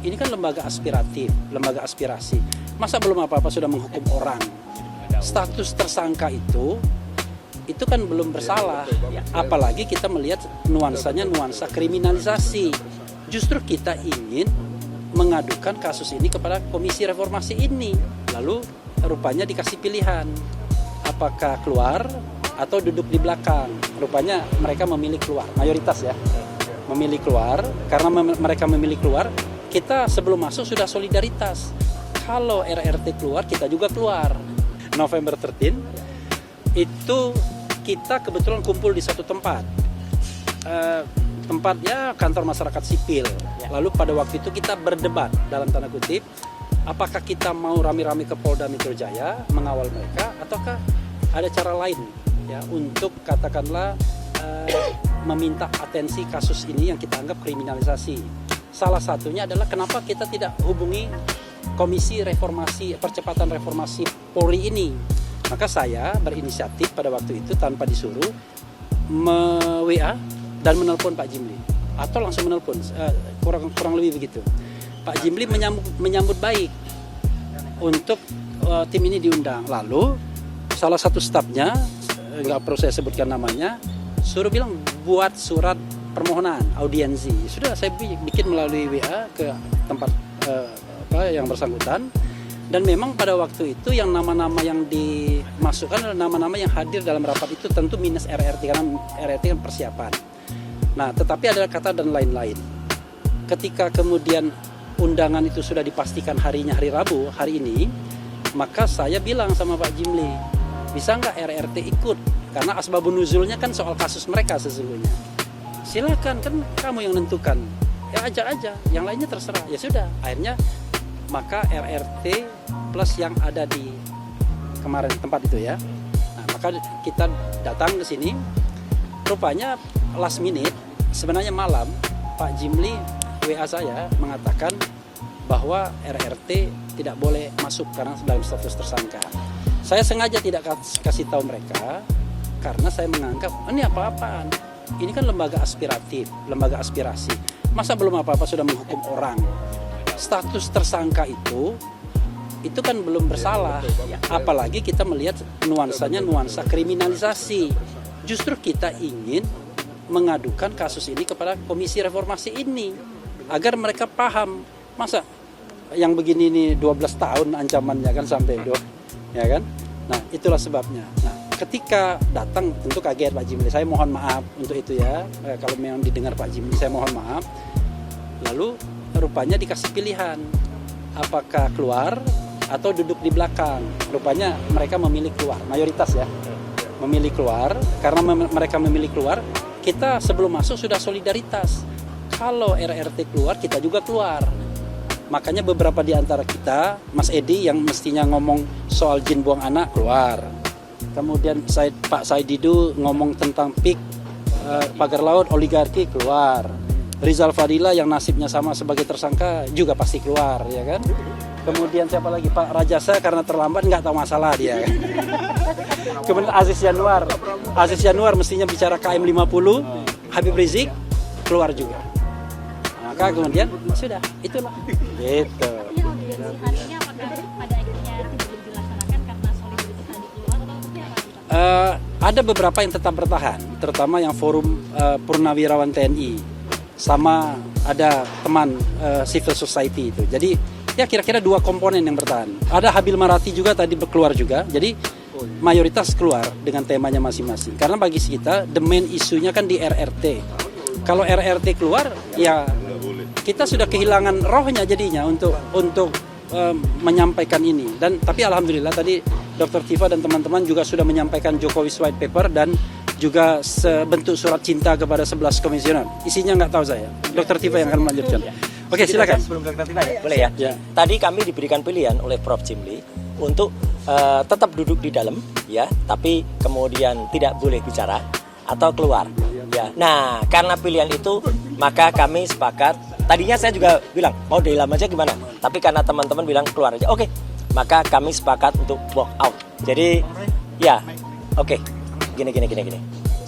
ini kan lembaga aspiratif, lembaga aspirasi. Masa belum apa-apa sudah menghukum orang? Status tersangka itu kan belum bersalah. Apalagi kita melihat nuansanya nuansa kriminalisasi. Justru kita ingin mengadukan kasus ini kepada Komisi Reformasi ini. Lalu rupanya dikasih pilihan, apakah keluar atau duduk di belakang. Rupanya mereka memilih keluar, mayoritas ya, memilih keluar. Karena mereka memilih keluar, kita sebelum masuk sudah solidaritas. Kalau RRT keluar, kita juga keluar. November 13 itu kita kebetulan kumpul di satu tempat. Tempatnya kantor masyarakat sipil. Lalu pada waktu itu kita berdebat dalam tanda kutip, apakah kita mau rame-rame ke Polda Metro Jaya mengawal mereka, ataukah ada cara lain ya untuk katakanlah meminta atensi kasus ini yang kita anggap kriminalisasi. Salah satunya adalah kenapa kita tidak hubungi Komisi Reformasi Percepatan Reformasi Polri ini. Maka saya berinisiatif pada waktu itu tanpa disuruh WA dan menelpon Pak Jimli, atau langsung menelpon, kurang lebih begitu. Pak Jimli menyambut baik untuk tim ini diundang. Lalu salah satu stafnya, nggak perlu saya sebutkan namanya, suruh bilang buat surat permohonan audiensi. Sudah saya bikin melalui WA ke tempat yang bersangkutan. Dan memang pada waktu itu yang nama-nama yang dimasukkan adalah nama-nama yang hadir dalam rapat itu tentu minus RRT, karena RRT kan persiapan. Nah, tetapi ada kata dan lain-lain. Ketika kemudian undangan itu sudah dipastikan harinya hari Rabu, hari ini, maka saya bilang sama Pak Jimli, bisa nggak RRT ikut? Karena asbabun nuzulnya kan soal kasus mereka sesungguhnya. Silakan, kan kamu yang nentukan. Ya ajak aja, yang lainnya terserah. Ya sudah, akhirnya maka RRT plus yang ada di kemarin tempat itu ya. Nah, maka kita datang ke sini. Rupanya last minute, sebenarnya malam, Pak Jimli WA saya mengatakan bahwa RRT tidak boleh masuk karena dalam status tersangka. Saya sengaja tidak kasih tahu mereka karena saya menganggap ini apa-apaan. Ini kan lembaga aspiratif, lembaga aspirasi. Masa belum apa-apa sudah menghukum orang? Status tersangka itu kan belum bersalah. Apalagi kita melihat nuansanya nuansa kriminalisasi. Justru kita ingin mengadukan kasus ini kepada Komisi Reformasi ini agar mereka paham. Masa yang begini ini 12 tahun ancamannya kan sampai ya kan? Nah, itulah sebabnya. Nah, ketika datang tentu kaget Pak Jimli. Saya mohon maaf untuk itu ya. Kalau memang didengar Pak Jimli, saya mohon maaf. Lalu rupanya dikasih pilihan, apakah keluar atau duduk di belakang. Rupanya mereka memilih keluar, mayoritas ya, memilih keluar. Karena mereka memilih keluar, kita sebelum masuk sudah solidaritas. Kalau RRT keluar, kita juga keluar. Makanya beberapa di antara kita, Mas Edi yang mestinya ngomong soal jin buang anak, keluar. Kemudian Pak Saididu ngomong tentang PIK, pagar laut, oligarki, keluar. Rizal Fadila yang nasibnya sama sebagai tersangka juga pasti keluar, ya kan? Kemudian siapa lagi? Pak Rajasa karena terlambat nggak tahu masalah dia. Kan? Kemudian Aziz Yanuar mestinya bicara KM 50, Habib Rizik keluar juga. Maka kemudian sudah, itulah. Gitu. Harinya apakah pada akhirnya tidak dilaksanakan karena soliditas tadi keluar atau seperti apa? Ada beberapa yang tetap bertahan, terutama yang forum Purnawirawan TNI. Sama ada teman civil society itu. Jadi ya kira-kira 2 komponen yang bertahan. Ada Habil Marati juga tadi keluar juga. Jadi mayoritas keluar dengan temanya masing-masing. Karena bagi kita the main isunya kan di RRT. Kalau RRT keluar ya kita sudah kehilangan rohnya jadinya untuk menyampaikan ini. Dan tapi alhamdulillah tadi Dr. Tifa dan teman-teman juga sudah menyampaikan Jokowi's White Paper dan juga sebentuk surat cinta kepada 11 komisioner. Isinya nggak tahu saya. Dr. Tifa yang akan melanjutkan. Oke, silakan. Sebelum Dr. Tifa ya, boleh ya? Tadi kami diberikan pilihan oleh Prof. Jimli untuk tetap duduk di dalam, ya, tapi kemudian tidak boleh bicara atau keluar. Ya. Nah, karena pilihan itu, maka kami sepakat. Tadinya saya juga bilang mau di dalam aja gimana, tapi karena teman-teman bilang keluar aja. Oke, maka kami sepakat untuk walk out. Jadi, ya, oke. Gini.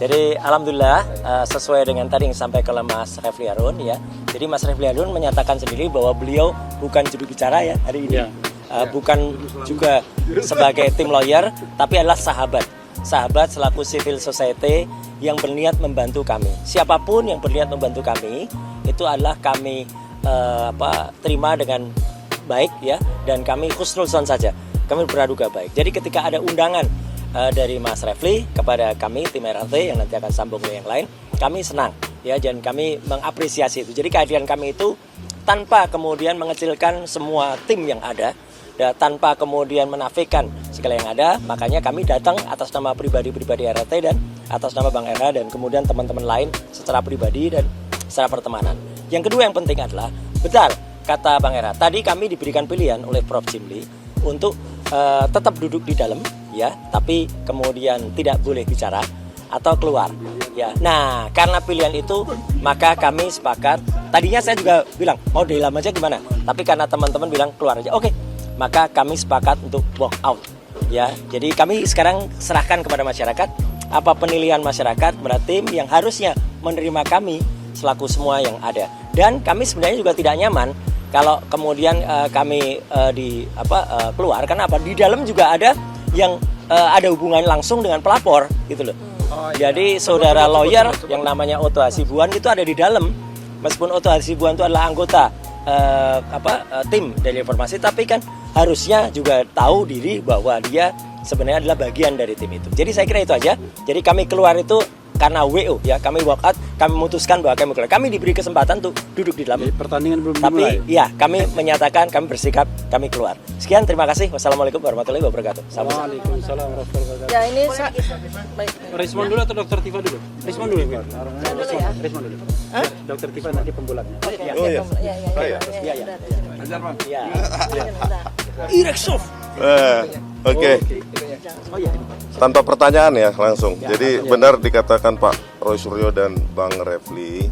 Jadi alhamdulillah sesuai dengan tadi yang disampaikan oleh Mas Refli Harun ya. Jadi Mas Refli Harun menyatakan sendiri bahwa beliau bukan juru bicara ya hari ini. Bukan juga sebagai tim lawyer, tapi adalah sahabat selaku civil society yang berniat membantu kami. Siapapun yang berniat membantu kami itu adalah kami terima dengan baik ya, dan kami husnuzon saja. Kami berpraduga baik. Jadi ketika ada undangan dari Mas Refli kepada kami tim RRT yang nanti akan sambung dengan yang lain, kami senang ya, dan kami mengapresiasi itu. Jadi kehadiran kami itu tanpa kemudian mengecilkan semua tim yang ada, tanpa kemudian menafikan segala yang ada. Makanya kami datang atas nama pribadi-pribadi RRT dan atas nama Bang RH dan kemudian teman-teman lain secara pribadi dan secara pertemanan. Yang kedua yang penting adalah, betul kata Bang RH, tadi kami diberikan pilihan oleh Prof. Jimli untuk tetap duduk di dalam ya, tapi kemudian tidak boleh bicara atau keluar ya. Nah, karena pilihan itu maka kami sepakat. Tadinya saya juga bilang mau di dalam aja gimana, tapi karena teman-teman bilang keluar aja, oke, maka kami sepakat untuk walk out ya. Jadi kami sekarang serahkan kepada masyarakat apa penilaian masyarakat kepada tim yang harusnya menerima kami selaku semua yang ada. Dan kami sebenarnya juga tidak nyaman kalau kemudian kami keluar, karena apa? Di dalam juga ada yang ada hubungan langsung dengan pelapor gitu loh. Jadi saudara lawyer yang namanya Otto Hasibuan itu ada di dalam, meskipun Otto Hasibuan itu adalah anggota tim dari informasi, tapi kan harusnya juga tahu diri bahwa dia sebenarnya adalah bagian dari tim itu. Jadi saya kira itu aja. Jadi kami keluar itu karena WO ya, kami walk out, kami memutuskan bahwa kami keluar. Kami diberi kesempatan untuk duduk di dalam. Jadi pertandingan belum dimulai. Tapi ya, kami menyatakan, kami bersikap, kami keluar. Sekian, terima kasih. Wassalamualaikum warahmatullahi wabarakatuh. Waalaikumsalam warahmatullahi wabarakatuh. Ya ini Respon dulu atau Dokter Tifa dulu? Respon dulu. Respon dulu. Dokter Tifa nanti pembulatnya. Ireksov. Oke. Tanpa pertanyaan ya langsung. Jadi benar dikatakan Pak Roy Suryo dan Bang Refli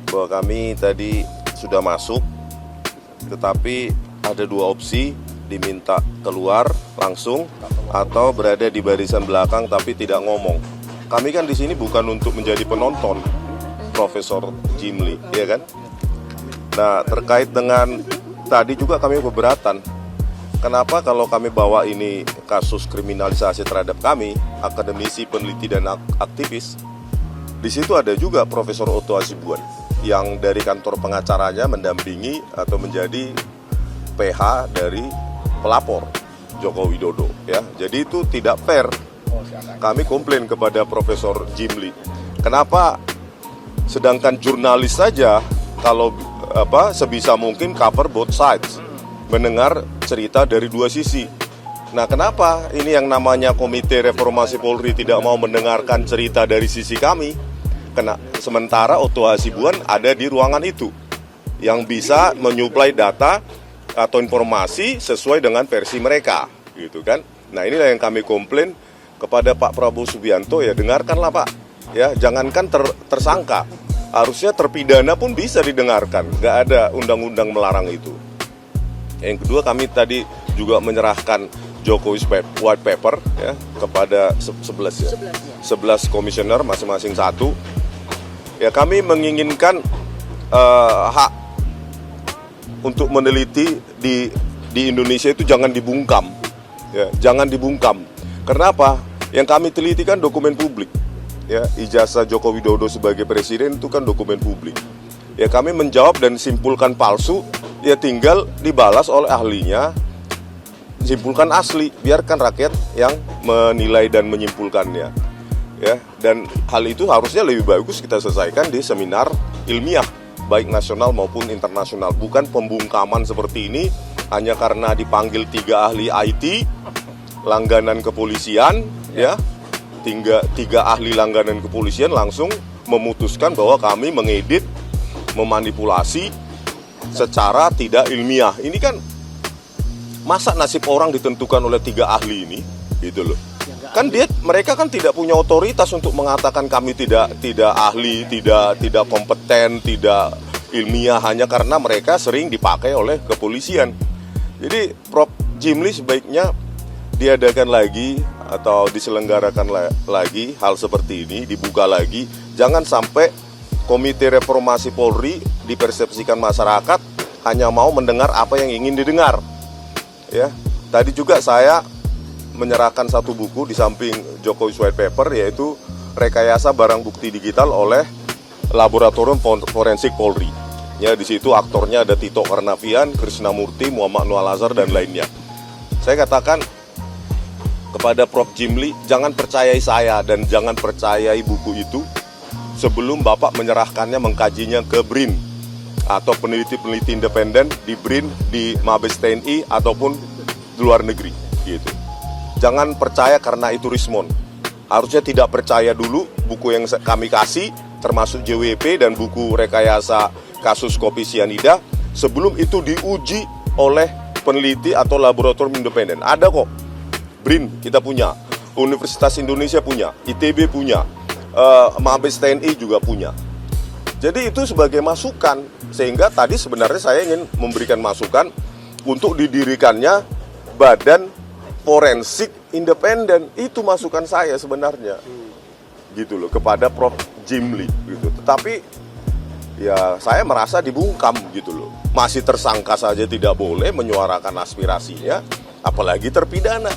bahwa kami tadi sudah masuk, tetapi ada dua opsi, diminta keluar langsung atau berada di barisan belakang tapi tidak ngomong. Kami kan di sini bukan untuk menjadi penonton, Profesor Jimli, ya kan? Nah, terkait dengan tadi juga kami keberatan. Kenapa kalau kami bawa ini kasus kriminalisasi terhadap kami, akademisi, peneliti, dan aktivis, di situ ada juga Profesor Otto Hasibuan yang dari kantor pengacaranya mendampingi atau menjadi PH dari pelapor Joko Widodo. Ya, jadi itu tidak fair. Kami komplain kepada Profesor Jimli. Kenapa? Sedangkan jurnalis saja kalau sebisa mungkin cover both sides, mendengar cerita dari dua sisi. Nah, kenapa ini yang namanya Komite Reformasi Polri tidak mau mendengarkan cerita dari sisi kami? Sementara Otto Hasibuan ada di ruangan itu yang bisa menyuplai data atau informasi sesuai dengan versi mereka, gitu kan? Nah, inilah yang kami komplain kepada Pak Prabowo Subianto, ya dengarkanlah Pak, ya jangankan tersangka, harusnya terpidana pun bisa didengarkan, nggak ada undang-undang melarang itu. Yang kedua, kami tadi juga menyerahkan Jokowi's White Paper ya kepada 11 komisioner masing-masing satu. Ya, kami menginginkan hak untuk meneliti di Indonesia itu jangan dibungkam. Ya, jangan dibungkam. Karena apa? Yang kami teliti kan dokumen publik. Ya, ijazah Joko Widodo sebagai presiden itu kan dokumen publik. Ya, kami menjawab dan simpulkan palsu, ya tinggal dibalas oleh ahlinya, simpulkan asli, biarkan rakyat yang menilai dan menyimpulkannya. Ya, dan hal itu harusnya lebih bagus kita selesaikan di seminar ilmiah, baik nasional maupun internasional, bukan pembungkaman seperti ini hanya karena dipanggil 3 ahli IT langganan kepolisian, ya, 3 ahli langganan kepolisian langsung memutuskan bahwa kami mengedit, memanipulasi secara tidak ilmiah. Ini kan masa nasib orang ditentukan oleh 3 ahli ini, gitu loh. Kan mereka kan tidak punya otoritas untuk mengatakan kami tidak ahli, tidak kompeten, tidak ilmiah, hanya karena mereka sering dipakai oleh kepolisian. Jadi Prof. Jimli sebaiknya diadakan lagi atau diselenggarakan lagi hal seperti ini, dibuka lagi. Jangan sampai Komite Reformasi Polri dipersepsikan masyarakat hanya mau mendengar apa yang ingin didengar. Ya, tadi juga saya menyerahkan satu buku di samping Jokowi White Paper, yaitu Rekayasa Barang Bukti Digital oleh Laboratorium Forensik Polri. Ya, di situ aktornya ada Tito Karnavian, Krishnamurti, Muhammad Noah Lazar, dan lainnya. Saya katakan kepada Prof. Jimli, jangan percayai saya dan jangan percayai buku itu sebelum Bapak menyerahkannya, mengkajinya ke BRIN atau peneliti-peneliti independen di BRIN, di Mabes TNI ataupun di luar negeri gitu. Jangan percaya karena itu Rismon. Harusnya tidak percaya dulu buku yang kami kasih, termasuk JWP dan buku rekayasa kasus kopi sianida, sebelum itu diuji oleh peneliti atau laboratorium independen. Ada kok, BRIN kita punya, Universitas Indonesia punya, ITB punya, Mabes TNI juga punya. Jadi itu sebagai masukan, sehingga tadi sebenarnya saya ingin memberikan masukan untuk didirikannya Badan Forensik Independen. Itu masukan saya sebenarnya, gitu loh, kepada Prof. Jimli gitu. Tetapi ya saya merasa dibungkam gitu loh. Masih tersangka saja tidak boleh menyuarakan aspirasinya, apalagi terpidana.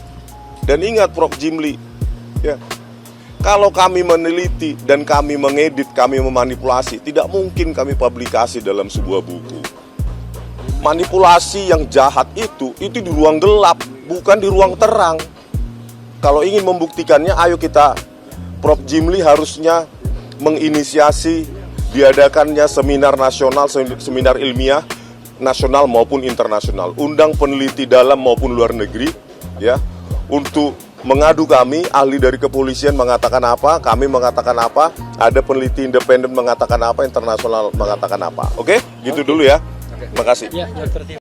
Dan ingat Prof. Jimli, ya, kalau kami meneliti dan kami mengedit, kami memanipulasi, tidak mungkin kami publikasi dalam sebuah buku. Manipulasi yang jahat itu di ruang gelap, bukan di ruang terang. Kalau ingin membuktikannya, ayo kita, Prof. Jimli harusnya menginisiasi diadakannya seminar nasional, seminar ilmiah nasional maupun internasional, undang peneliti dalam maupun luar negeri, ya, untuk mengadu kami, ahli dari kepolisian mengatakan apa, kami mengatakan apa, ada peneliti independen mengatakan apa, internasional mengatakan apa. Oke, gitu dulu ya. Terima kasih. Ya, Dr.